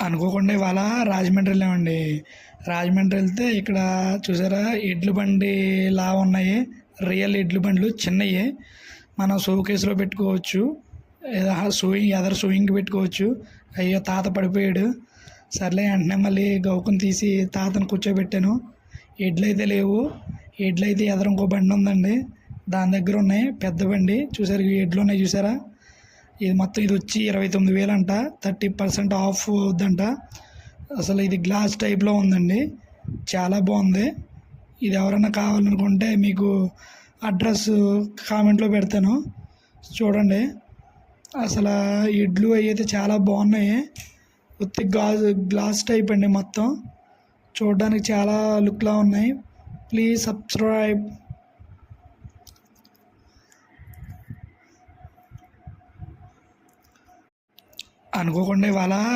అనుకోకుండా ఇవాళ రాజమండ్రి వెళ్ళామండి. రాజమండ్రి వెళ్తే ఇక్కడ చూసారా ఎడ్ల బండి లా ఉన్నాయి. రియల్ ఎడ్ల బండ్లు చిన్నవి. మనం షోకేస్లో పెట్టుకోవచ్చు. ఎదర్ షోయింగ్కి పెట్టుకోవచ్చు. అయ్యో తాత పడిపోయాడు. సర్లే వెంటనే మళ్ళీ గౌకుని తీసి తాతను కూర్చోబెట్టాను. ఎడ్లు అయితే లేవు. ఎడ్లు అయితే ఎదర ఇంకో బండి ఉందండి, దాని దగ్గర ఉన్నాయి. పెద్ద బండి చూసారు, ఈ ఎడ్లు ఉన్నాయి చూసారా. ఇది మొత్తం ఇది వచ్చి 29,000 అంట. 30% ఆఫ్ అవుద్దంట. అసలు ఇది గ్లాస్ టైప్లో ఉందండి, చాలా బాగుంది. ఇది ఎవరైనా కావాలనుకుంటే మీకు అడ్రస్ కామెంట్లో పెడతాను, చూడండి. అసలు ఇడ్లు అయితే చాలా బాగున్నాయి. ఉత్తి గ్లాస్ టైప్ అండి, మొత్తం చూడడానికి చాలా లుక్లా ఉన్నాయి. Please subscribe. అనుకోకుండా ఇవాళ